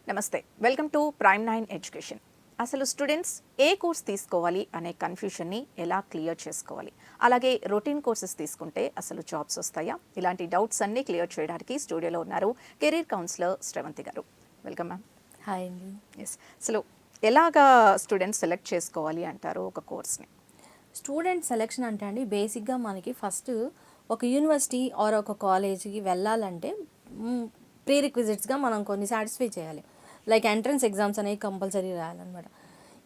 నమస్తే, welcome to prime 9 education. అసలు students ఏ course తీసుకోవాలి అనే కన్ఫ్యూషన్ని ఎలా క్లియర్ చేసుకోవాలి, అలాగే రొటీన్ కోర్సెస్ తీసుకుంటే అసలు జాబ్స్ వస్తాయా, ఇలాంటి డౌట్స్ అన్నీ క్లియర్ చేయడానికి స్టూడియోలో ఉన్నారు కెరీర్ కౌన్సిలర్ శ్రవంతి గారు. Welcome ma'am. హాయ్ అండి. ఎస్, అసలు ఎలాగా స్టూడెంట్స్ సెలెక్ట్ చేసుకోవాలి అంటారు ఒక కోర్స్ని? స్టూడెంట్ సెలెక్షన్ అంటే అండి బేసిక్గా మనకి ఫస్ట్ ఒక యూనివర్సిటీ ఆర్ ఒక కాలేజీకి వెళ్ళాలంటే ప్రీ రిక్విజిట్స్గా మనం కొన్ని సాటిస్ఫై చేయాలి. లైక్ ఎంట్రన్స్ ఎగ్జామ్స్ అనేవి కంపల్సరీ రాయాలన్నమాట.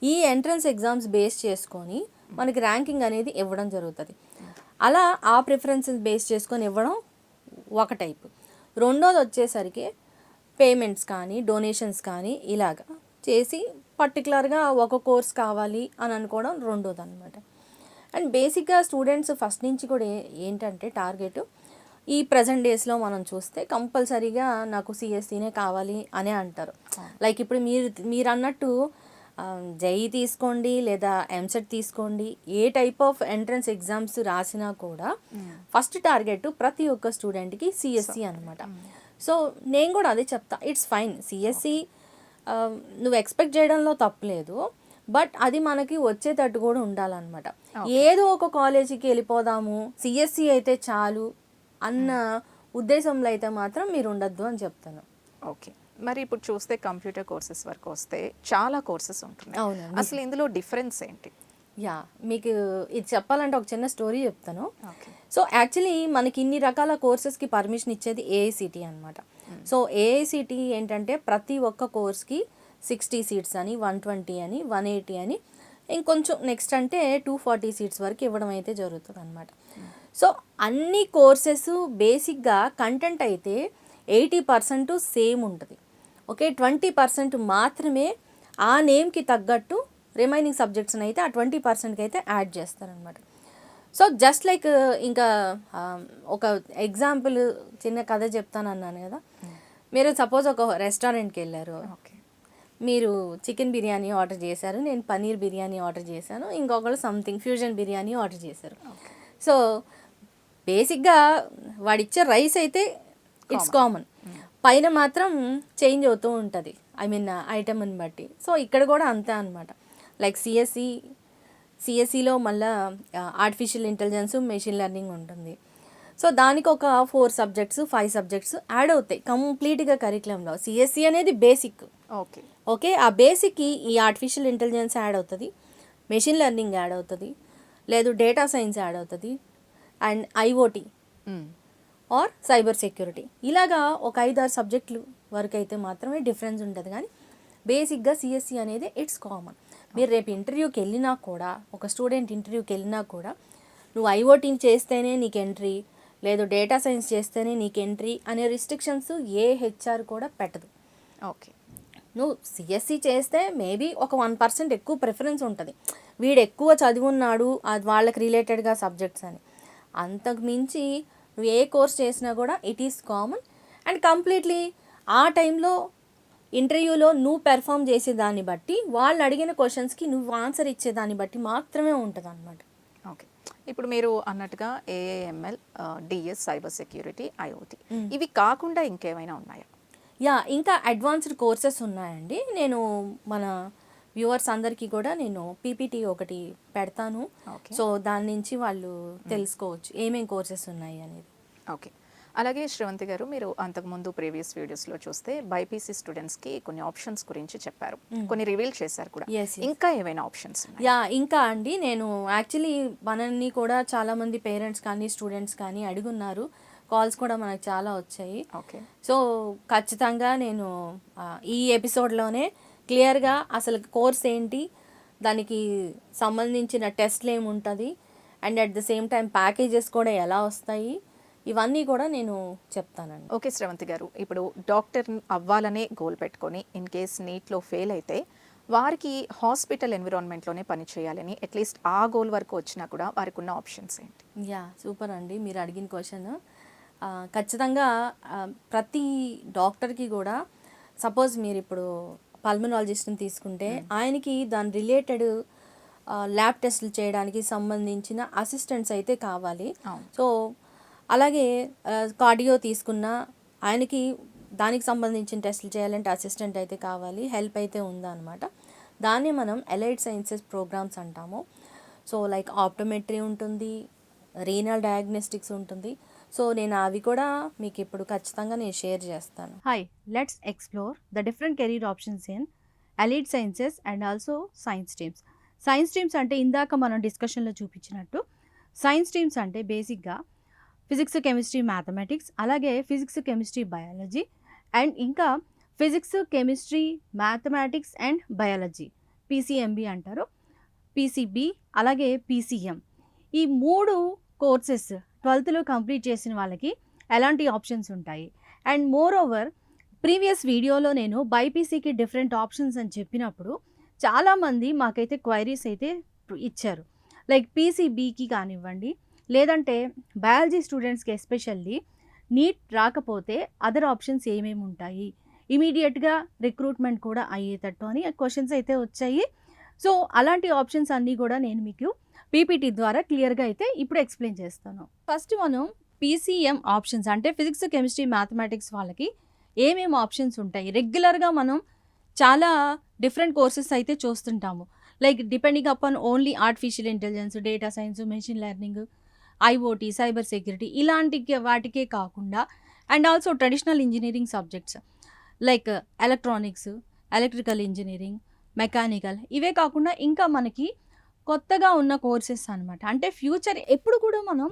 ఈ ఎంట్రన్స్ ఎగ్జామ్స్ బేస్ చేసుకొని మనకి ర్యాంకింగ్ అనేది ఇవ్వడం జరుగుతుంది. అలా ఆ ప్రిఫరెన్సెస్ బేస్ చేసుకొని ఇవ్వడం ఒక టైప్. రెండోది వచ్చేసరికి పేమెంట్స్ కానీ డొనేషన్స్ కానీ ఇలాగా చేసి పర్టికులర్గా ఒక కోర్స్ కావాలి అని అనుకోవడం రెండోది అనమాట. అండ్ బేసిక్గా స్టూడెంట్స్ ఫస్ట్ నుంచి కూడా ఏంటంటే టార్గెట్ ఈ ప్రజెంట్ డేస్లో మనం చూస్తే కంపల్సరీగా నాకు సిఎస్సినే కావాలి అనే అంటారు. లైక్ ఇప్పుడు మీరు అన్నట్టు జై తీసుకోండి లేదా ఎంసెట్ తీసుకోండి, ఏ టైప్ ఆఫ్ ఎంట్రన్స్ ఎగ్జామ్స్ రాసినా కూడా ఫస్ట్ టార్గెట్ ప్రతి ఒక్క స్టూడెంట్కి సిఎస్సి అనమాట. సో నేను కూడా అదే చెప్తా, ఇట్స్ ఫైన్ సిఎస్సి నువ్వు ఎక్స్పెక్ట్ చేయడంలో తప్పలేదు, బట్ అది మనకి వచ్చేటట్టు కూడా ఉండాలన్నమాట. ఏదో ఒక కాలేజీకి వెళ్ళిపోదాము సిఎస్సి అయితే చాలు అన్న ఉద్దేశంలో అయితే మాత్రం మీరు ఉండద్దు అని చెప్తాను. ఓకే, మరి ఇప్పుడు చూస్తే కంప్యూటర్ కోర్సెస్ వరకు వస్తే చాలా కోర్సెస్ ఉంటున్నాయి. అవునండి. అసలు ఇందులో డిఫరెన్స్ ఏంటి? మీకు ఇది చెప్పాలంటే ఒక చిన్న స్టోరీ చెప్తాను. సో యాక్చువల్లీ మనకి ఇన్ని రకాల కోర్సెస్కి పర్మిషన్ ఇచ్చేది ఏఐసిటి అనమాట. సో ఏఐసిటి ఏంటంటే ప్రతి ఒక్క కోర్స్కి 60 సీట్స్ అని, 120 అని, 180 అని, ఇంకొంచెం నెక్స్ట్ అంటే 240 సీట్స్ వరకు ఇవ్వడం అయితే జరుగుతుంది అనమాట. సో అన్ని కోర్సెస్ బేసిక్గా కంటెంట్ అయితే 80% సేమ్ ఉంటుంది. ఓకే, 20% మాత్రమే ఆ నేమ్కి తగ్గట్టు రిమైనింగ్ సబ్జెక్ట్స్ని అయితే ఆ 20%కి అయితే యాడ్ చేస్తారనమాట. సో జస్ట్ లైక్ ఇంకా ఒక ఎగ్జాంపుల్ చిన్న కథ చెప్తాను అన్నాను కదా. మీరు సపోజ్ ఒక రెస్టారెంట్కి వెళ్ళారు, మీరు చికెన్ బిర్యానీ ఆర్డర్ చేశారు, నేను పన్నీర్ బిర్యానీ ఆర్డర్ చేశాను, ఇంకొకరు సంథింగ్ ఫ్యూజన్ బిర్యానీ ఆర్డర్ చేశారు. సో బేసిక్గా వాడిచ్చే రైస్ అయితే ఇట్స్ కామన్, పైన మాత్రం చేంజ్ అవుతూ ఉంటుంది, ఐ మీన్ ఐటమ్ని బట్టి. సో ఇక్కడ కూడా అంతే అనమాట. లైక్ సిఎస్సిలో మళ్ళీ ఆర్టిఫిషియల్ ఇంటెలిజెన్స్, మెషిన్ లెర్నింగ్ ఉంటుంది. సో దానికి ఒక 4 సబ్జెక్ట్స్ 5 సబ్జెక్ట్స్ యాడ్ అవుతాయి కంప్లీట్గా కరికులంలో. సిఎస్సి అనేది బేసిక్. ఓకే, ఆ బేసిక్కి ఈ ఆర్టిఫిషియల్ ఇంటెలిజెన్స్ యాడ్ అవుతుంది, మెషిన్ లెర్నింగ్ యాడ్ అవుతుంది, లేదు డేటా సైన్స్ యాడ్ అవుతుంది, and IoT or cyber security, ఇలాగా ఒక 5-6 సబ్జెక్టులు వరకు అయితే మాత్రమే డిఫరెన్స్ ఉంటుంది. కానీ బేసిక్గా సిఎస్సి అనేది ఇట్స్ కామన్. మీరు రేపు ఇంటర్వ్యూకి వెళ్ళినా కూడా, ఒక స్టూడెంట్ ఇంటర్వ్యూకి వెళ్ళినా కూడా నువ్వు ఐఓటీని చేస్తేనే నీకు ఎంట్రీ, లేదు డేటా సైన్స్ చేస్తేనే నీకు ఎంట్రీ అనే రిస్ట్రిక్షన్స్ ఏ హెచ్ఆర్ కూడా పెట్టదు. ఓకే, నువ్వు సిఎస్సి చేస్తే మేబీ ఒక 1% ఎక్కువ ప్రిఫరెన్స్ ఉంటుంది, వీడు ఎక్కువ చదివున్నాడు అది వాళ్ళకి రిలేటెడ్గా సబ్జెక్ట్స్ అని. అంతకు మించి నువ్వు ఏ కోర్స్ చేసినా కూడా it is common. And completely ఆ టైంలో ఇంటర్వ్యూలో నువ్వు పెర్ఫామ్ చేసేదాన్ని బట్టి, వాళ్ళు అడిగిన క్వశ్చన్స్కి నువ్వు ఆన్సర్ ఇచ్చేదాన్ని బట్టి మాత్రమే ఉంటుంది అనమాట. ఓకే, ఇప్పుడు మీరు అన్నట్టుగా AIML, DS, cyber security, IoT, ఇవి కాకుండా ఇంకేమైనా ఉన్నాయా? ఇంకా అడ్వాన్స్డ్ కోర్సెస్ ఉన్నాయండి. నేను మన వ్యూవర్స్ అందరికీ కూడా నేను పీపీటీ ఒకటి పెడతాను. సో దాని నుంచి వాళ్ళు తెలుసుకోవచ్చు ఏమేమి కోర్సెస్ ఉన్నాయి అనేది. ఓకే, అలాగే శ్రవంతి గారు, మీరు అంతకుముందు ప్రీవియస్ వీడియోస్లో చూస్తే బైపీసీ స్టూడెంట్స్కి కొన్ని ఆప్షన్స్ గురించి చెప్పారు, కొన్ని రివీల్ చేశారు కూడా. ఇంకా ఏమైనా ఆప్షన్స్? ఇంకా అండి, నేను యాక్చువల్లీ మనల్ని కూడా చాలామంది పేరెంట్స్ కానీ స్టూడెంట్స్ కానీ అడుగున్నారు, కాల్స్ కూడా మనకు చాలా వచ్చాయి. ఓకే, సో ఖచ్చితంగా నేను ఈ ఎపిసోడ్లోనే క్లియర్గా అసలు కోర్స్ ఏంటి, దానికి సంబంధించిన టెస్ట్లు ఏముంటుంది, and at the same time packages కూడా ఎలా వస్తాయి, ఇవన్నీ కూడా నేను చెప్తానండి. ఓకే శ్రవంతి గారు, ఇప్పుడు డాక్టర్ అవ్వాలనే గోల్ పెట్టుకొని ఇన్ కేస్ నీట్లో ఫెయిల్ అయితే వారికి హాస్పిటల్ ఎన్విరాన్మెంట్లోనే పని చేయాలని అట్లీస్ట్ ఆ గోల్ వరకు వచ్చినా కూడా వారికి ఉన్న ఆప్షన్స్ ఏంటి? సూపర్ అండి మీరు అడిగిన క్వశ్చన్. ఖచ్చితంగా ప్రతి డాక్టర్కి కూడా, సపోజ్ మీరు ఇప్పుడు పల్మనాలజిస్ట్ని తీసుకుంటే ఆయనకి దాని రిలేటెడ్ ల్యాబ్ టెస్టులు చేయడానికి సంబంధించిన అసిస్టెంట్స్ అయితే కావాలి. సో అలాగే కార్డియో తీసుకున్న ఆయనకి దానికి సంబంధించిన టెస్టులు చేయాలంటే అసిస్టెంట్ అయితే కావాలి, హెల్ప్ అయితే ఉందా అనమాట. దాన్ని మనం అలైడ్ సైన్సెస్ ప్రోగ్రామ్స్ అంటాము. సో లైక్ ఆప్టోమెట్రీ ఉంటుంది, రీనల్ డయాగ్నోస్టిక్స్ ఉంటుంది. సో నేను అవి కూడా మీకు ఇప్పుడు ఖచ్చితంగా నేను షేర్ చేస్తాను. Hi, let's explore the different career options in allied sciences and also science streams. Science streams అంటే ఇందాక మనం డిస్కషన్లో చూపించినట్టు సైన్స్ స్ట్రీమ్స్ అంటే బేసిక్గా ఫిజిక్స్, కెమిస్ట్రీ, మ్యాథమెటిక్స్, అలాగే ఫిజిక్స్, కెమిస్ట్రీ, బయాలజీ అండ్ ఇంకా physics, chemistry, mathematics and biology PCMB అంటారు, పీసీబీ అలాగే పీసీఎం. ఈ 3 కోర్సెస్ 12th కంప్లీట్ చేసిన వాళ్ళకి ఎలాంటి ఆప్షన్స్ ఉంటాయి. అండ్ మోర్ ఓవర్ ప్రీవియస్ వీడియోలో నేను బైపీసీకి డిఫరెంట్ ఆప్షన్స్ అని చెప్పినప్పుడు చాలామంది మాకైతే క్వైరీస్ అయితే ఇచ్చారు. లైక్ పీసీబీకి కానివ్వండి, లేదంటే బయాలజీ స్టూడెంట్స్కి ఎస్పెషల్లీ నీట్ రాకపోతే అదర్ ఆప్షన్స్ ఏమేమి ఉంటాయి, ఇమీడియట్గా రిక్రూట్మెంట్ కూడా అయ్యేటట్టు అని క్వశ్చన్స్ అయితే వచ్చాయి. సో అలాంటి ఆప్షన్స్ అన్నీ కూడా నేను మీకు పీపీటీ ద్వారా క్లియర్గా అయితే ఇప్పుడు ఎక్స్ప్లెయిన్ చేస్తాను. ఫస్ట్ మనం పీసీఎం ఆప్షన్స్ అంటే ఫిజిక్స్, కెమిస్ట్రీ, మ్యాథమెటిక్స్ వాళ్ళకి ఏమేమి ఆప్షన్స్ ఉంటాయి. రెగ్యులర్గా మనం చాలా డిఫరెంట్ కోర్సెస్ అయితే చూస్తుంటాము. Like depending upon only artificial intelligence, data science, machine learning, IoT, cyber security ఇలాంటి వాటికే కాకుండా and also traditional engineering subjects like electronics, electrical engineering, mechanical, ఇవే కాకుండా ఇంకా మనకి కొత్తగా ఉన్న కోర్సెస్ అనమాట. అంటే ఫ్యూచర్ ఎప్పుడు కూడా మనం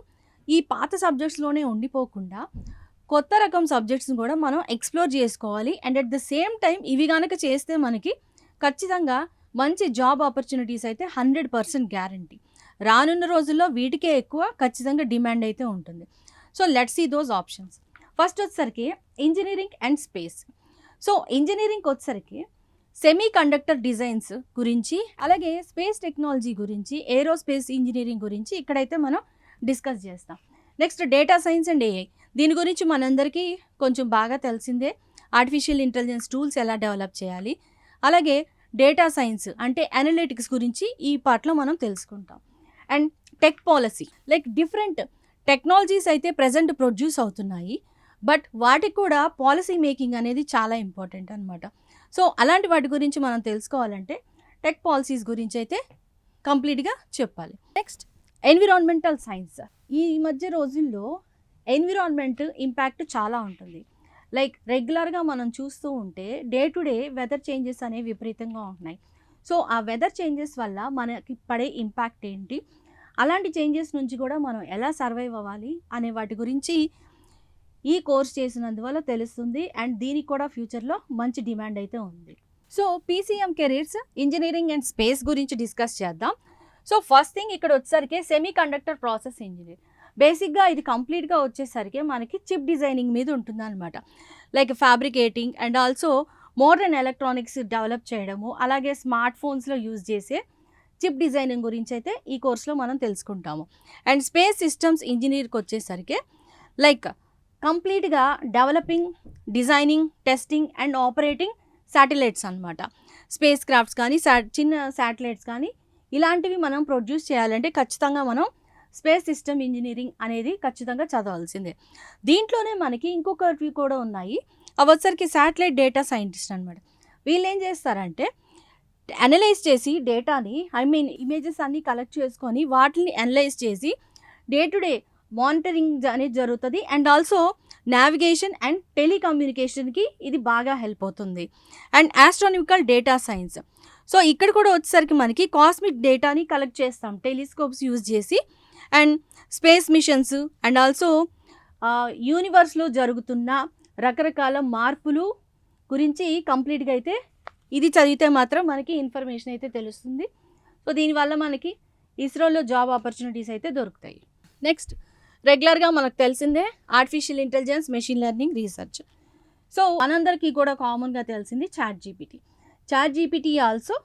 ఈ పాత సబ్జెక్ట్స్లోనే ఉండిపోకుండా కొత్త రకం సబ్జెక్ట్స్ని కూడా మనం ఎక్స్ప్లోర్ చేసుకోవాలి. And at the same time ఇవి కనుక చేస్తే మనకి ఖచ్చితంగా మంచి జాబ్ ఆపర్చునిటీస్ అయితే 100% గ్యారంటీ. రానున్న రోజుల్లో వీటికే ఎక్కువ ఖచ్చితంగా డిమాండ్ అయితే ఉంటుంది. So let's see those options. First వచ్చేసరికి ఇంజనీరింగ్ అండ్ స్పేస్. సో ఇంజనీరింగ్కి వచ్చేసరికి సెమీ కండక్టర్ డిజైన్స్ గురించి, అలాగే స్పేస్ టెక్నాలజీ గురించి, ఏరోస్పేస్ ఇంజనీరింగ్ గురించి ఇక్కడైతే మనం డిస్కస్ చేస్తాం. Next data science and AI, దీని గురించి మనందరికీ కొంచెం బాగా తెలిసిందే. ఆర్టిఫిషియల్ ఇంటెలిజెన్స్ టూల్స్ ఎలా డెవలప్ చేయాలి, అలాగే డేటా సైన్స్ అంటే అనలిటిక్స్ గురించి ఈ పార్ట్లో మనం తెలుసుకుంటాం. And tech policy, like different technologies అయితే ప్రజెంట్ ప్రొడ్యూస్ అవుతున్నాయి, బట్ వాటికి కూడా పాలసీ మేకింగ్ అనేది చాలా ఇంపార్టెంట్ అనమాట. సో అలాంటి వాటి గురించి మనం తెలుసుకోవాలంటే టెక్ పాలసీస్ గురించి అయితే కంప్లీట్గా చెప్పాలి. Next environmental science. ఈ మధ్య రోజుల్లో ఎన్విరాన్మెంట్ ఇంపాక్ట్ చాలా ఉంటుంది. లైక్ రెగ్యులర్గా మనం చూస్తూ ఉంటే day to day weather changes అనేవి విపరీతంగా ఉంటున్నాయి. సో ఆ వెదర్ చేంజెస్ వల్ల మనకి పడే ఇంపాక్ట్ ఏంటి, అలాంటి చేంజెస్ నుంచి కూడా మనం ఎలా సర్వైవ్ అవ్వాలి అనే వాటి గురించి ఈ కోర్స్ చేసినందువల్ల తెలుస్తుంది. అండ్ దీనికి కూడా ఫ్యూచర్లో మంచి డిమాండ్ అయితే ఉంది. So PCM careers engineering and space గురించి డిస్కస్ చేద్దాం. సో ఫస్ట్ థింగ్ ఇక్కడ వచ్చేసరికి సెమీ కండక్టర్ ప్రాసెస్ ఇంజనీర్. బేసిక్గా ఇది కంప్లీట్గా వచ్చేసరికి మనకి చిప్ డిజైనింగ్ మీద ఉంటుంది అనమాట. Like fabricating and also modern electronics develop చేయడము, అలాగే స్మార్ట్ ఫోన్స్లో యూజ్ చేసే చిప్ డిజైనింగ్ గురించి అయితే ఈ కోర్సులో మనం తెలుసుకుంటాము. అండ్ స్పేస్ సిస్టమ్స్ ఇంజనీర్కి వచ్చేసరికి లైక్ కంప్లీట్గా developing, designing, testing and operating satellites అనమాట. స్పేస్ క్రాఫ్ట్స్ కానీ చిన్న శాటిలైట్స్ కానీ ఇలాంటివి మనం ప్రొడ్యూస్ చేయాలంటే ఖచ్చితంగా మనం స్పేస్ సిస్టమ్ ఇంజనీరింగ్ అనేది ఖచ్చితంగా చదవాల్సిందే. దీంట్లోనే మనకి ఇంకొకటి కూడా ఉన్నాయి, అవి వచ్చరికి శాటిలైట్ డేటా సైంటిస్ట్ అనమాట. వీళ్ళు ఏం చేస్తారంటే అనలైజ్ చేసి డేటాని ఇమేజెస్ అన్నీ కలెక్ట్ చేసుకొని వాటిని అనలైజ్ చేసి డే టు డే మానిటరింగ్ అనేది జరుగుతుంది. అండ్ ఆల్సో నావిగేషన్ అండ్ టెలికమ్యూనికేషన్కి ఇది బాగా హెల్ప్ అవుతుంది. And astronomical data science. So ఇక్కడ కూడా వచ్చేసరికి మనకి కాస్మిక్ డేటాని కలెక్ట్ చేస్తాం టెలిస్కోప్స్ యూజ్ చేసి. And space missions and also యూనివర్స్లో జరుగుతున్న రకరకాల మార్పులు గురించి కంప్లీట్గా అయితే ఇది చదివితే మాత్రం మనకి ఇన్ఫర్మేషన్ అయితే తెలుస్తుంది. సో దీనివల్ల మనకి ఇస్రోలో జాబ్ ఆపర్చునిటీస్ అయితే దొరుకుతాయి. నెక్స్ట్ రెగ్యులర్గా మనకు తెలిసిందే artificial intelligence, machine learning, research. So మనందరికీ కూడా కామన్గా తెలిసింది chat GPT. Chat GPT also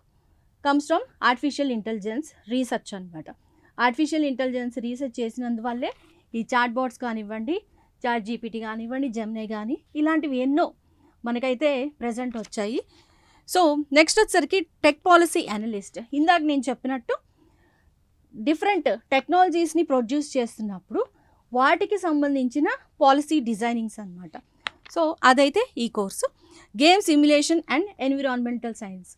comes from artificial intelligence research అనమాట. ఆర్టిఫిషియల్ ఇంటెలిజెన్స్ రీసెర్చ్ చేసినందువల్లే ఈ చాట్ బాట్స్ కానివ్వండి, చాట్ జీపీటీ కానివ్వండి, జెమినీ కానీ ఇలాంటివి ఎన్నో మనకైతే ప్రజెంట్ వచ్చాయి. సో నెక్స్ట్ వచ్చేసరికి టెక్ పాలసీ అనలిస్ట్. ఇందాక నేను చెప్పినట్టు డిఫరెంట్ టెక్నాలజీస్ని ప్రొడ్యూస్ చేస్తున్నప్పుడు వాటికి సంబంధించిన పాలసీ డిజైనింగ్స్ అనమాట. సో అదైతే ఈ course. Game simulation and environmental science.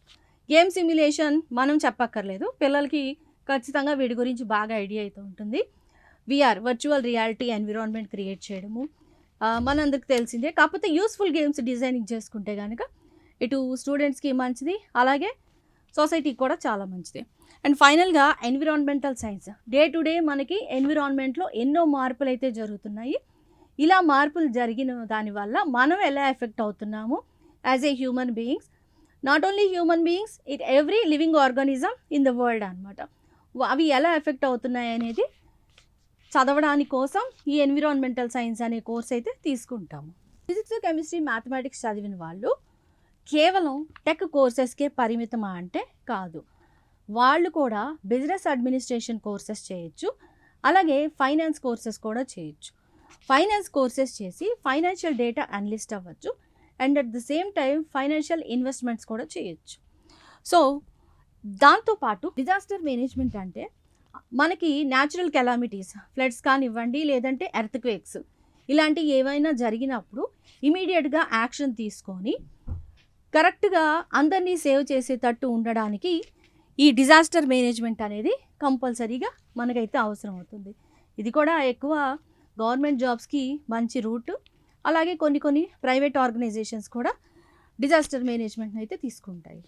Game simulation మనం చెప్పక్కర్లేదు, పిల్లలకి ఖచ్చితంగా వీటి గురించి బాగా ఐడియా అయితే ఉంటుంది. VR virtual reality environment create చేయడము మనందరికి తెలిసిందే. కాకపోతే యూస్ఫుల్ గేమ్స్ డిజైనింగ్ చేసుకుంటే కనుక ఇటు స్టూడెంట్స్కి మంచిది, అలాగే సొసైటీకి కూడా చాలా మంచిది. అండ్ ఫైనల్గా environmental science. Day to day మనకి ఎన్విరాన్మెంట్లో ఎన్నో మార్పులు అయితే జరుగుతున్నాయి. ఇలా మార్పులు జరిగిన దానివల్ల మనం ఎలా ఎఫెక్ట్ అవుతున్నాము as a human beings, not only human beings, it every living organism in the world అనమాట. అవి ఎలా ఎఫెక్ట్ అవుతున్నాయి అనేది చదవడానికి కోసం ఈ ఎన్విరాన్మెంటల్ సైన్స్ అనే కోర్స్ అయితే తీసుకుంటాము. ఫిజిక్స్, కెమిస్ట్రీ, మ్యాథమెటిక్స్ చదివిన వాళ్ళు కేవలం టెక్ కోర్సెస్కే పరిమితమా అంటే కాదు. వాళ్ళు కూడా బిజినెస్ అడ్మినిస్ట్రేషన్ కోర్సెస్ చేయొచ్చు, అలాగే ఫైనాన్స్ కోర్సెస్ కూడా చేయొచ్చు. ఫైనాన్స్ కోర్సెస్ చేసి ఫైనాన్షియల్ డేటా అనలిస్ట్ అవ్వచ్చు, and at the same time financial investments కూడా చేయొచ్చు. సో దాంతోపాటు డిజాస్టర్ మేనేజ్మెంట్ అంటే మనకి న్యాచురల్ కెలామిటీస్, ఫ్లడ్స్ కానివ్వండి, లేదంటే ఎర్త్క్వేక్స్, ఇలాంటివి ఏవైనా జరిగినప్పుడు ఇమీడియట్గా యాక్షన్ తీసుకొని కరెక్ట్గా అందరినీ సేవ్ చేసేటట్టు ఉండడానికి ఈ డిజాస్టర్ మేనేజ్మెంట్ అనేది కంపల్సరీగా మనకైతే అవసరం అవుతుంది. ఇది కూడా ఎక్కువ గవర్నమెంట్ జాబ్స్కి మంచి రూట్, అలాగే కొన్ని ప్రైవేట్ ఆర్గనైజేషన్స్ కూడా డిజాస్టర్ మేనేజ్మెంట్ అయితే తీసుకుంటాయి.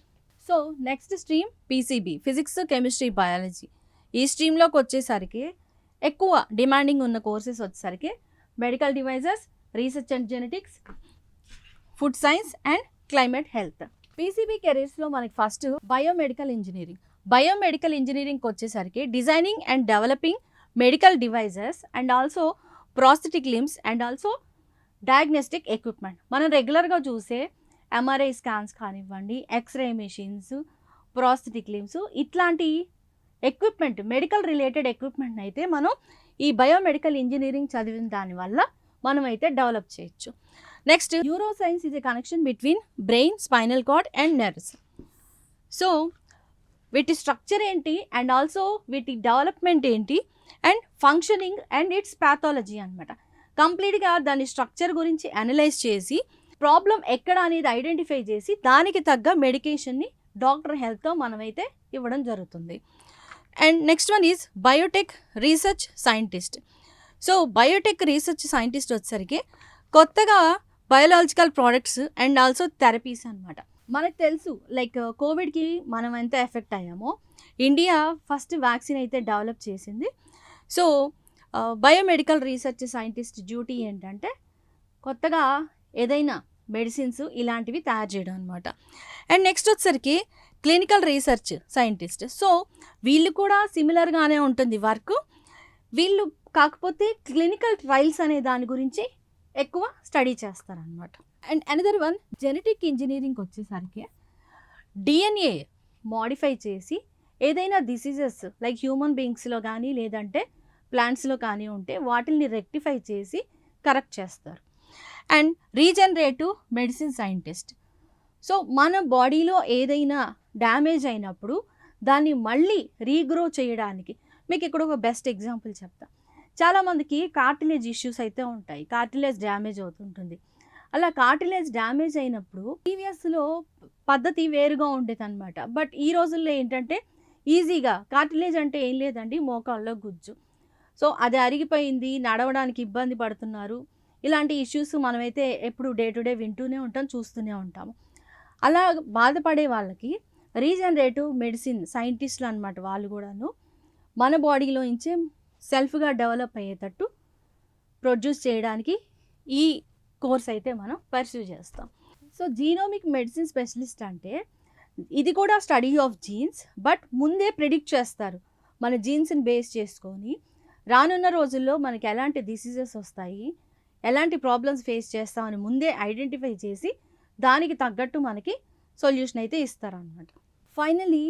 So next stream PCB, physics, chemistry, biology. ఈ స్ట్రీమ్లోకి వచ్చేసరికి ఎక్కువ డిమాండింగ్ ఉన్న కోర్సెస్ వచ్చేసరికి medical devices, research and genetics, food science and climate health. PCB కెరీర్స్లో మనకి ఫస్ట్ బయోమెడికల్ ఇంజనీరింగ్. బయోమెడికల్ ఇంజనీరింగ్కి వచ్చేసరికి designing and developing medical devices and also prosthetic limbs and also diagnostic equipment. మనం రెగ్యులర్గా చూసే ఎంఆర్ఐ స్కాన్స్ కానివ్వండి, x ray machines, prosthetic limbs, ఇట్లాంటి equipment, medical related equipment అయితే మనం ఈ బయోమెడికల్ ఇంజనీరింగ్ చదివిన దానివల్ల మనం అయితే డెవలప్ చేయొచ్చు. Next neuro science is a connection between brain, spinal cord and nerves. So వీటి స్ట్రక్చర్ ఏంటి అండ్ ఆల్సో వీటి డెవలప్మెంట్ ఏంటి and functioning and it's pathology అనమాట. కంప్లీట్గా దాని స్ట్రక్చర్ గురించి అనలైజ్ చేసి ప్రాబ్లం ఎక్కడ అనేది ఐడెంటిఫై చేసి దానికి తగ్గ మెడికేషన్ని డాక్టర్ హెల్త్తో మనమైతే ఇవ్వడం జరుగుతుంది. And next one is Biotech research scientist. So Biotech research scientist వచ్చేసరికి కొత్తగా biological products and also therapies అనమాట. మనకు తెలుసు లైక్ కోవిడ్కి మనం ఎంత ఎఫెక్ట్ అయ్యామో, ఇండియా ఫస్ట్ వ్యాక్సిన్ అయితే డెవలప్ చేసింది. So biomedical research scientist duty ఏంటంటే కొత్తగా ఏదైనా మెడిసిన్స్ ఇలాంటివి తయారు చేయడం అనమాట. అండ్ నెక్స్ట్ వచ్చేసరికి క్లినికల్ రీసెర్చ్ సైంటిస్ట్. సో వీళ్ళు కూడా సిమిలర్గానే ఉంటుంది వర్క్, వీళ్ళు కాకపోతే క్లినికల్ ట్రయల్స్ అనే దాని గురించి ఎక్కువ స్టడీ చేస్తారనమాట. And another one genetic engineering వచ్చేసరికి డిఎన్ఏ మోడిఫై చేసి ఏదైనా డిసీజెస్ లైక్ హ్యూమన్ బీయింగ్స్లో కానీ లేదంటే ప్లాంట్స్లో కానీ ఉంటే వాటిని రెక్టిఫై చేసి కరెక్ట్ చేస్తారు. And regenerative medicine scientist. So మన బాడీలో ఏదైనా డ్యామేజ్ అయినప్పుడు దాన్ని మళ్ళీ రీగ్రో చేయడానికి, మీకు ఇక్కడ ఒక బెస్ట్ ఎగ్జాంపుల్ చెప్తా. చాలామందికి కార్టిలేజ్ ఇష్యూస్ అయితే ఉంటాయి, కార్టిలేజ్ డ్యామేజ్ అవుతుంటుంది. అలా కార్టిలేజ్ డ్యామేజ్ అయినప్పుడు ప్రీవియస్లో పద్ధతి వేరుగా ఉండేది అనమాట. బట్ ఈ రోజుల్లో ఏంటంటే ఈజీగా కార్టిలేజ్ అంటే ఏం లేదండి, మోకాల్లో గుజ్జు. సో అది అరిగిపోయింది, నడవడానికి ఇబ్బంది పడుతున్నారు. ఇలాంటి ఇష్యూస్ మనమైతే ఎప్పుడు డే టు డే వింటూనే ఉంటాం, చూస్తూనే ఉంటాము. అలా బాధపడే వాళ్ళకి రీజనరేటివ్ మెడిసిన్ సైంటిస్టులు అనమాట. వాళ్ళు కూడాను మన బాడీలో నుంచే సెల్ఫ్గా డెవలప్ అయ్యేటట్టు ప్రొడ్యూస్ చేయడానికి ఈ కోర్స్ అయితే మనం పర్స్యూ చేస్తాం. సో జీనోమిక్ మెడిసిన్ స్పెషలిస్ట్ అంటే ఇది కూడా స్టడీ ఆఫ్ జీన్స్, బట్ ముందే ప్రిడిక్ట్ చేస్తారు. మన జీన్స్ని బేస్ చేసుకొని రానున్న రోజుల్లో మనకి ఎలాంటి డిసీజెస్ వస్తాయి, ఎలాంటి ప్రాబ్లమ్స్ ఫేస్ చేస్తామని ముందే ఐడెంటిఫై చేసి దానికి తగ్గట్టు మనకి సొల్యూషన్ అయితే ఇస్తారనమాట. ఫైనలీ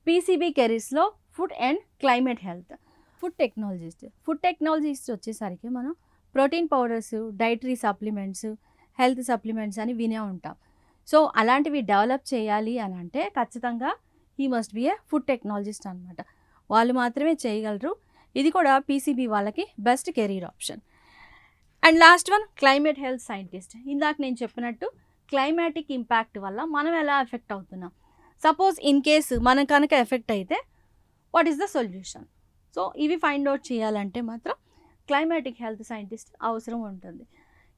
పీసీబీ కెరీర్స్లో food and climate health. Food technologist వచ్చేసరికి మనం protein powders, dietary supplements, health supplements అని వినే ఉంటాం. సో అలాంటివి డెవలప్ చేయాలి అని అంటే ఖచ్చితంగా he must be A food technologist అనమాట. వాళ్ళు మాత్రమే చేయగలరు. ఇది కూడా పీసీబీ వాళ్ళకి best career option. And last one climate health scientist. ఇందాక నేను చెప్పినట్టు క్లైమాటిక్ ఇంపాక్ట్ వల్ల మనం ఎలా ఎఫెక్ట్ అవుతున్నాం. సపోజ్ ఇన్ కేసు మనం కనుక ఎఫెక్ట్ అయితే what is the solution. So ఇవి ఫైండ్ అవుట్ చేయాలంటే మాత్రం క్లైమాటిక్ హెల్త్ సైంటిస్ట్ అవసరం ఉంటుంది.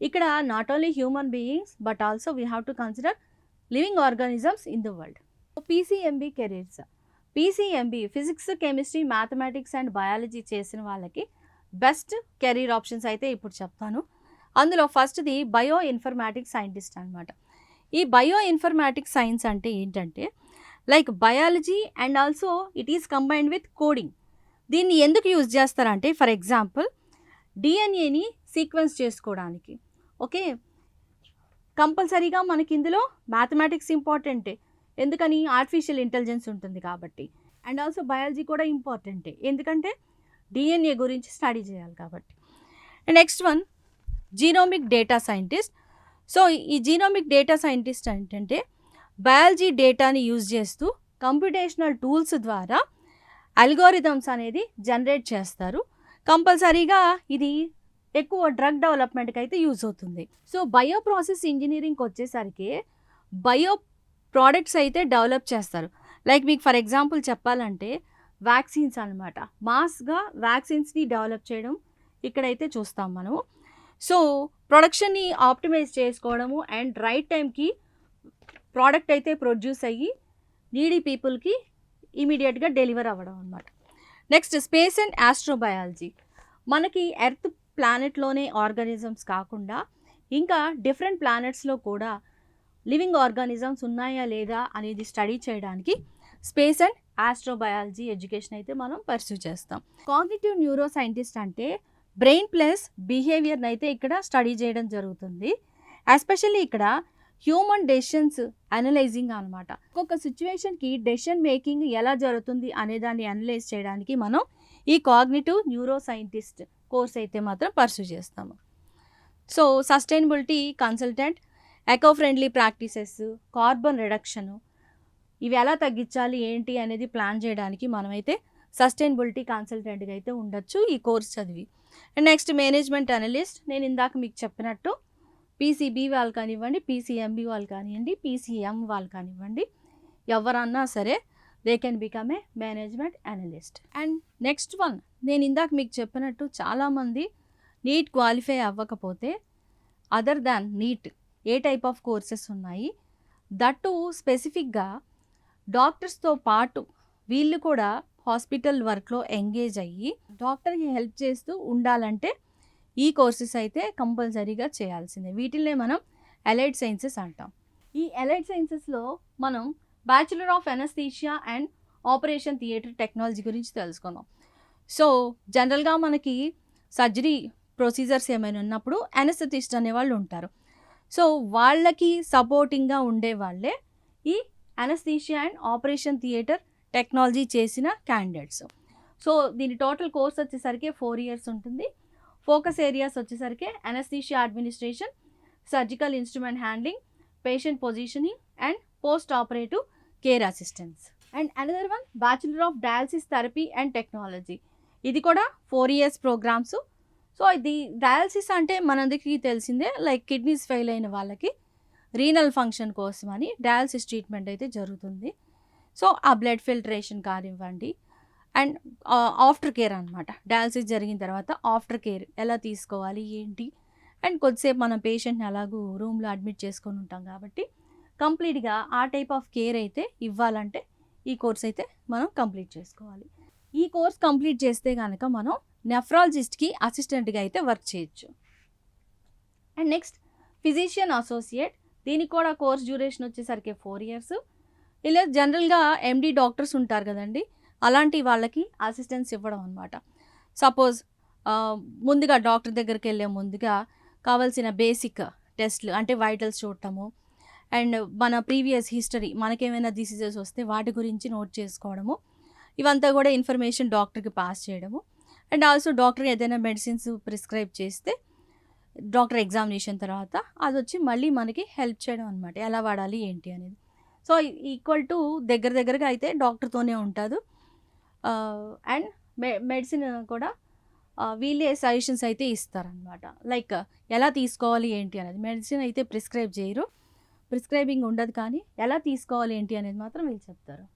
ఇక్కడ not only human beings but also we have to consider living organisms in the world. PCMB careers. PCMB physics, chemistry, mathematics and biology చేసిన వాళ్ళకి best career options అయితే ఇప్పుడు చెప్తాను. అందులో ఫస్ట్ది బయో ఇన్ఫర్మాటిక్స్ సైంటిస్ట్ అనమాట. ఈ బయో ఇన్ఫర్మాటిక్స్ సైన్స్ అంటే ఏంటంటే like biology and also it is combined with coding. దీన్ని ఎందుకు యూజ్ చేస్తారంటే ఫర్ ఎగ్జాంపుల్ డిఎన్ఏని సీక్వెన్స్ చేసుకోవడానికి. ఓకే, కంపల్సరీగా మనకి ఇందులో మ్యాథమెటిక్స్ ఇంపార్టెంటే, ఎందుకని ఆర్టిఫిషియల్ ఇంటెలిజెన్స్ ఉంటుంది కాబట్టి. అండ్ ఆల్సో బయాలజీ కూడా ఇంపార్టెంటే, ఎందుకంటే డిఎన్ఏ గురించి స్టడీ చేయాలి కాబట్టి. Next one genomic data scientist. So ఈ జీనోమిక్ డేటా సైంటిస్ట్ ఏంటంటే బయాలజీ డేటాని యూజ్ చేస్తూ కంప్యూటేషనల్ టూల్స్ ద్వారా అల్గోరిథమ్స్ అనేది జనరేట్ చేస్తారు. కంపల్సరీగా ఇది ఎక్కువ డ్రగ్ డెవలప్మెంట్కి అయితే యూజ్ అవుతుంది. సో బయో ప్రాసెస్ ఇంజనీరింగ్కి వచ్చేసరికి బయో ప్రోడక్ట్స్ అయితే డెవలప్ చేస్తారు. లైక్ మీకు ఫర్ ఎగ్జాంపుల్ చెప్పాలంటే వ్యాక్సిన్స్ అనమాట. మాస్గా వ్యాక్సిన్స్ని డెవలప్ చేయడం ఇక్కడైతే చూస్తాం మనము. సో ప్రొడక్షన్ని ఆప్టిమైజ్ చేసుకోవడము అండ్ రైట్ టైంకి ప్రోడక్ట్ అయితే ప్రొడ్యూస్ అయ్యి నీడీ పీపుల్కి ఇమీడియట్గా డెలివర్ అవ్వడం అనమాట. Next space and astrobiology. మనకి ఎర్త్ ప్లానెట్లోనే ఆర్గానిజమ్స్ కాకుండా ఇంకా డిఫరెంట్ ప్లానెట్స్లో కూడా లివింగ్ ఆర్గానిజమ్స్ ఉన్నాయా లేదా అనేది స్టడీ చేయడానికి స్పేస్ అండ్ ఆస్ట్రోబయాలజీ ఎడ్యుకేషన్ అయితే మనం పర్సూ చేస్తాం. కాగ్నిటివ్ న్యూరో సైంటిస్ట్ అంటే బ్రెయిన్ ప్లస్ బిహేవియర్ని అయితే ఇక్కడ స్టడీ చేయడం జరుగుతుంది. ఎస్పెషల్లీ ఇక్కడ హ్యూమన్ డెసిషన్స్ అనలైజింగ్ అనమాట. ఒక్కొక్క సిచ్యువేషన్కి డెసిషన్ మేకింగ్ ఎలా జరుగుతుంది అనే దాన్ని అనలైజ్ చేయడానికి మనం ఈ కాగ్నిటివ్ న్యూరో సైంటిస్ట్ కోర్స్ అయితే మాత్రం పర్సూ చేస్తాము. So sustainability consultant, eco friendly practices, carbon రిడక్షను ఇవి ఎలా తగ్గించాలి ఏంటి అనేది ప్లాన్ చేయడానికి మనమైతే సస్టైనబిలిటీ కన్సల్టెంట్గా అయితే ఉండొచ్చు ఈ కోర్స్ చదివి. And next management analyst. నేను ఇందాక మీకు చెప్పినట్టు పీసీబీ వాళ్ళు కానివ్వండి, పీసీఎంబీ వాళ్ళు కానివ్వండి, పీసీఎం వాళ్ళు కానివ్వండి, ఎవరన్నా సరే they can become a management analyst. And next one నేను ఇందాక మీకు చెప్పినట్టు చాలామంది నీట్ క్వాలిఫై అవ్వకపోతే other than NEET a type of courses ఉన్నాయి, దట్టు స్పెసిఫిక్గా డాక్టర్స్తో పాటు వీళ్ళు కూడా హాస్పిటల్ వర్క్లో ఎంగేజ్ అయ్యి డాక్టర్కి హెల్ప్ చేస్తూ ఉండాలంటే ఈ కోర్సెస్ అయితే కంపల్సరీగా చేయాల్సిందే. వీటిల్నే మనం అలైడ్ సైన్సెస్ అంటాం. ఈ అలైడ్ సైన్సెస్లో మనం bachelor of anaesthesia and operation theatre technology గురించి తెలుసుకుందాం. సో జనరల్గా మనకి సర్జరీ ప్రొసీజర్స్ ఏమైనా ఉన్నప్పుడు ఎనస్థెటిస్ట్ అనేవాళ్ళు ఉంటారు. సో వాళ్ళకి సపోర్టింగ్గా ఉండే వాళ్ళే ఈ anaesthesia and operation theatre technology చేసిన క్యాండిడేట్స్. సో దీని టోటల్ కోర్స్ వచ్చేసరికి 4 years ఉంటుంది. ఫోకస్ ఏరియాస్ వచ్చేసరికి anaesthesia administration, surgical instrument handling, patient positioning and post operative care assistance. And another one bachelor of dialysis therapy and technology. ఇది కూడా 4 years programmes. So ఇది dialysis అంటే మనందరికీ తెలిసిందే, లైక్ కిడ్నీస్ ఫెయిల్ అయిన వాళ్ళకి రీనల్ ఫంక్షన్ కోసం అని డయాలసిస్ ట్రీట్మెంట్ అయితే జరుగుతుంది. సో ఆ బ్లడ్ ఫిల్టరేషన్ కానివ్వండి అండ్ ఆఫ్టర్ కేర్ అనమాట. డయాలసిస్ జరిగిన తర్వాత ఆఫ్టర్ కేర్ ఎలా తీసుకోవాలి ఏంటి, అండ్ కొద్దిసేపు మనం పేషెంట్ని అలాగూ రూమ్లో అడ్మిట్ చేసుకొని ఉంటాం కాబట్టి కంప్లీట్గా ఆ టైప్ ఆఫ్ కేర్ అయితే ఇవ్వాలంటే ఈ కోర్స్ అయితే మనం కంప్లీట్ చేసుకోవాలి. ఈ కోర్స్ కంప్లీట్ చేస్తే కనుక మనం నెఫ్రాలజిస్ట్కి అసిస్టెంట్గా అయితే వర్క్ చేయొచ్చు. And next physician associate. దీనికి కూడా కోర్స్ డ్యూరేషన్ వచ్చేసరికి 4 years. ఇలా జనరల్గా ఎండి డాక్టర్స్ ఉంటారు కదండి, అలాంటి వాళ్ళకి అసిస్టెన్స్ ఇవ్వడం అనమాట. సపోజ్ ముందుగా డాక్టర్ దగ్గరికి వెళ్ళే ముందుగా కావాల్సిన బేసిక్ టెస్ట్లు అంటే వైటల్స్ చూడటము అండ్ మన ప్రీవియస్ హిస్టరీ, మనకేమైనా డిసీజెస్ వస్తే వాటి గురించి నోట్ చేసుకోవడము, ఇవంతా కూడా ఇన్ఫర్మేషన్ డాక్టర్కి పాస్ చేయడము. అండ్ ఆల్సో డాక్టర్ ఏదైనా మెడిసిన్స్ ప్రిస్క్రైబ్ చేస్తే డాక్టర్ ఎగ్జామినేషన్ తర్వాత అది వచ్చి మళ్ళీ మనకి హెల్ప్ చేయడం అనమాట, ఎలా వాడాలి ఏంటి అనేది. సో ఈక్వల్ టు దగ్గరగా అయితే డాక్టర్తోనే ఉంటుంది. అండ్ మెడిసిన్ కూడా వీళ్ళే సజెషన్స్ అయితే ఇస్తారనమాట. లైక్ ఎలా తీసుకోవాలి ఏంటి అనేది. మెడిసిన్ అయితే ప్రిస్క్రైబ్ చేయరు, ప్రిస్క్రైబింగ్ ఉండదు, కానీ ఎలా తీసుకోవాలి ఏంటి అనేది మాత్రం వీళ్ళు చెప్తారు.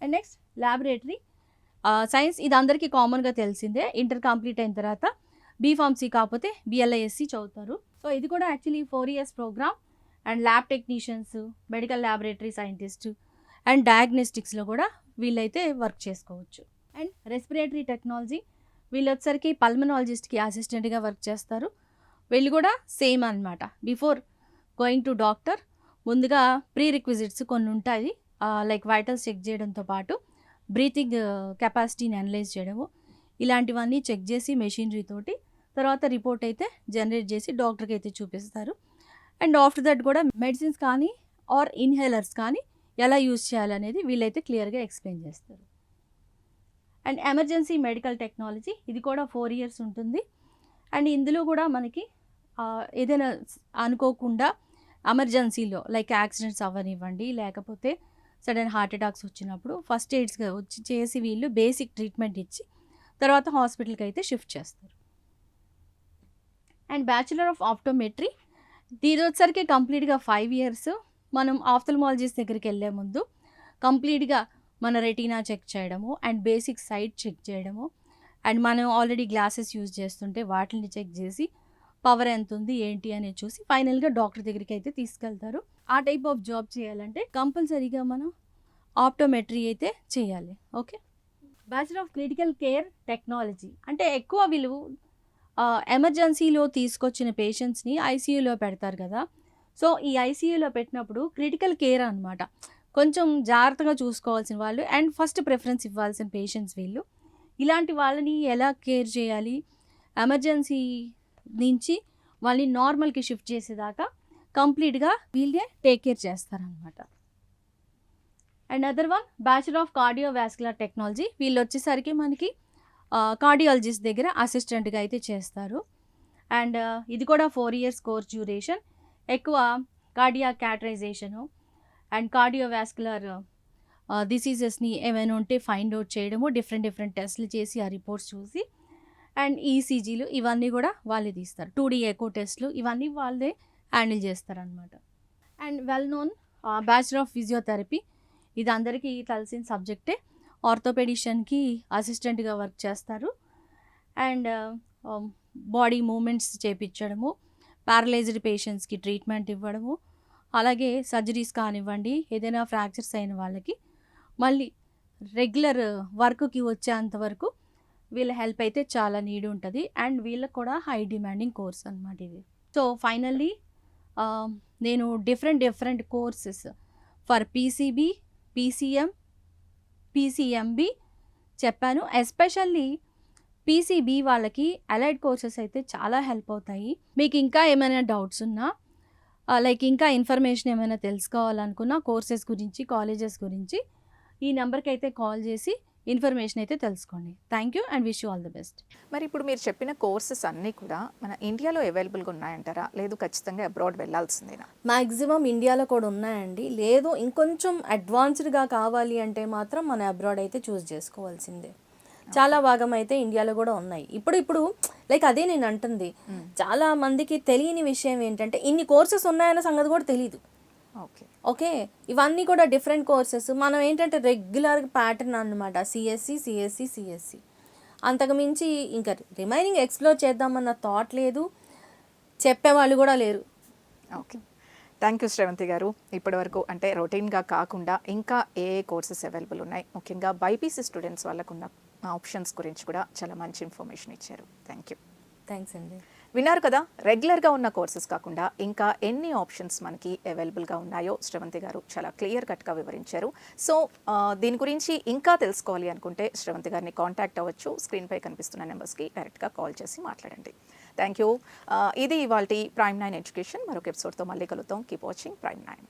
అండ్ నెక్స్ట్ ల్యాబొరేటరీ సైన్స్, ఇది అందరికీ కామన్గా తెలిసిందే. ఇంటర్ కంప్లీట్ అయిన తర్వాత బీఫార్మసీ కాకపోతే బిఎల్ఐఎస్సి చదువుతారు. సో ఇది కూడా actually 4 years programme. And lab technicians, medical laboratory scientist and డయాగ్నోస్టిక్స్లో కూడా వీళ్ళైతే వర్క్ చేసుకోవచ్చు. అండ్ రెస్పిరేటరీ టెక్నాలజీ, వీళ్ళు వచ్చేసరికి పల్మనాలజిస్ట్కి అసిస్టెంట్గా వర్క్ చేస్తారు. వీళ్ళు కూడా సేమ్ అనమాట. బిఫోర్ గోయింగ్ టు డాక్టర్ ముందుగా ప్రీ రిక్విజిట్స్ కొన్ని ఉంటాయి, లైక్ వైటల్స్ చెక్ చేయడంతో పాటు బ్రీతింగ్ కెపాసిటీని అనలైజ్ చేయడము, ఇలాంటివన్నీ చెక్ చేసి మెషినరీ తోటి తర్వాత రిపోర్ట్ అయితే జనరేట్ చేసి డాక్టర్కి అయితే చూపిస్తారు. అండ్ ఆఫ్టర్ దట్ కూడా మెడిసిన్స్ కానీ ఆర్ ఇన్హేలర్స్ కానీ ఎలా యూజ్ చేయాలనేది వీళ్ళైతే క్లియర్గా ఎక్స్ప్లెయిన్ చేస్తారు. అండ్ ఎమర్జెన్సీ మెడికల్ టెక్నాలజీ, ఇది కూడా 4 years ఉంటుంది. అండ్ ఇందులో కూడా మనకి ఏదైనా అనుకోకుండా ఎమర్జెన్సీలో లైక్ యాక్సిడెంట్స్ అవ్వనివ్వండి, లేకపోతే సడన్ హార్ట్ అటాక్స్ వచ్చినప్పుడు ఫస్ట్ ఎయిడ్స్గా వచ్చి చేసి వీళ్ళు బేసిక్ ట్రీట్మెంట్ ఇచ్చి తర్వాత హాస్పిటల్కి అయితే షిఫ్ట్ చేస్తారు. అండ్ బ్యాచులర్ ఆఫ్ ఆప్టోమెట్రీ, ఇది వచ్చరికి కంప్లీట్గా 5 years. మనం ఆఫ్థల్మాలజిస్ట్ దగ్గరికి వెళ్ళే ముందు కంప్లీట్గా మన రెటీనా చెక్ చేయడము అండ్ బేసిక్ సైట్ చెక్ చేయడము, అండ్ మనం ఆల్రెడీ గ్లాసెస్ యూజ్ చేస్తుంటే వాటిని చెక్ చేసి పవర్ ఎంత ఉంది ఏంటి అనేది చూసి ఫైనల్గా డాక్టర్ దగ్గరికి అయితే తీసుకెళ్తారు. ఆ టైప్ ఆఫ్ జాబ్ చేయాలంటే కంపల్సరీగా మనం ఆప్టోమెట్రీ అయితే చేయాలి. Okay. Bachelor of critical care technology అంటే ఎక్కువ వీళ్ళు ఎమర్జెన్సీలో తీసుకొచ్చిన పేషెంట్స్ని ఐసీయూలో పెడతారు కదా. సో ఈ ఐసీయూలో పెట్టినప్పుడు క్రిటికల్ కేర్ అనమాట, కొంచెం జాగ్రత్తగా చూసుకోవాల్సిన వాళ్ళు అండ్ ఫస్ట్ ప్రిఫరెన్స్ ఇవ్వాల్సిన పేషెంట్స్ వీళ్ళు. ఇలాంటి వాళ్ళని ఎలా కేర్ చేయాలి, ఎమర్జెన్సీ నుంచి వాళ్ళని నార్మల్కి షిఫ్ట్ చేసేదాకా కంప్లీట్గా వీళ్ళే టేక్ కేర్ చేస్తారనమాట. And other one bachelor of cardiovascular technology, వీళ్ళు వచ్చేసరికి మనకి కార్డియాలజిస్ట్ దగ్గర అసిస్టెంట్గా అయితే చేస్తారు. అండ్ ఇది కూడా 4 years కోర్స్ డ్యూరేషన్. ఎక్కువ కార్డియాక్ క్యాటరైజేషను అండ్ కార్డియోవాస్కులర్ డిసీజెస్ని ఏమైనా ఉంటే ఫైండ్ అవుట్ చేయడము, డిఫరెంట్ టెస్ట్లు చేసి ఆ రిపోర్ట్స్ చూసి అండ్ ఈసీజీలు ఇవన్నీ కూడా వాళ్ళే తీస్తారు. 2D ఎకో టెస్ట్లు ఇవన్నీ వాళ్ళే హ్యాండిల్ చేస్తారనమాట. And well known bachelor of physiotherapy, ఇది అందరికీ తెలిసిన సబ్జెక్టే. ఆర్థోపెడిషియన్కి అసిస్టెంట్గా వర్క్ చేస్తారు. అండ్ బాడీ మూమెంట్స్ చేపించడము, ప్యారలైజ్డ్ పేషెంట్స్కి ట్రీట్మెంట్ ఇవ్వడము, అలాగే సర్జరీస్ కానివ్వండి, ఏదైనా ఫ్రాక్చర్స్ అయిన వాళ్ళకి మళ్ళీ రెగ్యులర్ వర్క్కి వచ్చేంత వరకు వీళ్ళ హెల్ప్ అయితే చాలా నీడ్ ఉంటుంది. అండ్ వీళ్ళకి కూడా హై డిమాండింగ్ కోర్స్ అనమాట ఇది. సో ఫైనల్లీ నేను different courses for PCB, PCM, PCMB చెప్పాను. ఎస్పెషల్లీ పీసీబీ వాళ్ళకి అలైడ్ కోర్సెస్ అయితే చాలా హెల్ప్ అవుతాయి. మీకు ఇంకా ఏమైనా డౌట్స్ ఉన్నా లైక్ ఇంకా ఇన్ఫర్మేషన్ ఏమైనా తెలుసుకోవాలనుకున్నా కోర్సెస్ గురించి, కాలేజెస్ గురించి ఈ నెంబర్కి అయితే కాల్ చేసి ఇన్ఫర్మేషన్ అయితే తెలుసుకోండి. Thank you and wish you all the best. మరి ఇప్పుడు మీరు చెప్పిన కోర్సెస్ అన్నీ కూడా మన ఇండియాలో అవైలబుల్గా ఉన్నాయంటారా, లేదు ఖచ్చితంగా అబ్రాడ్ వెళ్ళాల్సిందేనా? మ్యాక్సిమం ఇండియాలో కూడా ఉన్నాయండి, లేదు ఇంకొంచెం అడ్వాన్స్డ్గా కావాలి అంటే మాత్రం మన అబ్రాడ్ అయితే చూస్ చేసుకోవాల్సిందే. చాలా భాగం అయితే ఇండియాలో కూడా ఉన్నాయి. ఇప్పుడు లైక్ అదే నేను అంటుంది, చాలా మందికి తెలియని విషయం ఏంటంటే ఇన్ని కోర్సెస్ ఉన్నాయన్న సంగతి కూడా తెలియదు. ఓకే, ఇవన్నీ కూడా డిఫరెంట్ కోర్సెస్. మనం ఏంటంటే రెగ్యులర్ ప్యాటర్న్ అనమాట, సిఎస్సి. అంతకుమించి ఇంకా రిమైనింగ్ ఎక్స్ప్లోర్ చేద్దామన్న థాట్ లేదు, చెప్పేవాళ్ళు కూడా లేరు. ఓకే, థ్యాంక్ యూ శ్రవంతి గారు. ఇప్పటివరకు అంటే రొటీన్గా కాకుండా ఇంకా ఏ కోర్సెస్ అవైలబుల్ ఉన్నాయి, ముఖ్యంగా బైపీసీ స్టూడెంట్స్ వాళ్ళకు ఉన్న ఆప్షన్స్ గురించి కూడా చాలా మంచి ఇన్ఫర్మేషన్ ఇచ్చారు. Thank you. థ్యాంక్స్ అండి. విన్నారు కదా, రెగ్యులర్గా ఉన్న కోర్సెస్ కాకుండా ఇంకా ఎన్ని ఆప్షన్స్ మనకి అవైలబుల్గా ఉన్నాయో శ్రవంతి గారు చాలా క్లియర్ కట్గా వివరించారు. సో దీని గురించి ఇంకా తెలుసుకోవాలి అనుకుంటే శ్రవంతి గారిని కాంటాక్ట్ అవ్వచ్చు. స్క్రీన్పై కనిపిస్తున్న నెంబర్స్కి డైరెక్ట్గా కాల్ చేసి మాట్లాడండి. Thank you. ఇది ఇవాల్టి Prime9 ఎడ్యుకేషన్. మరొక ఎపిసోడ్తో మళ్ళీ కలుద్దాం. Keep watching Prime9.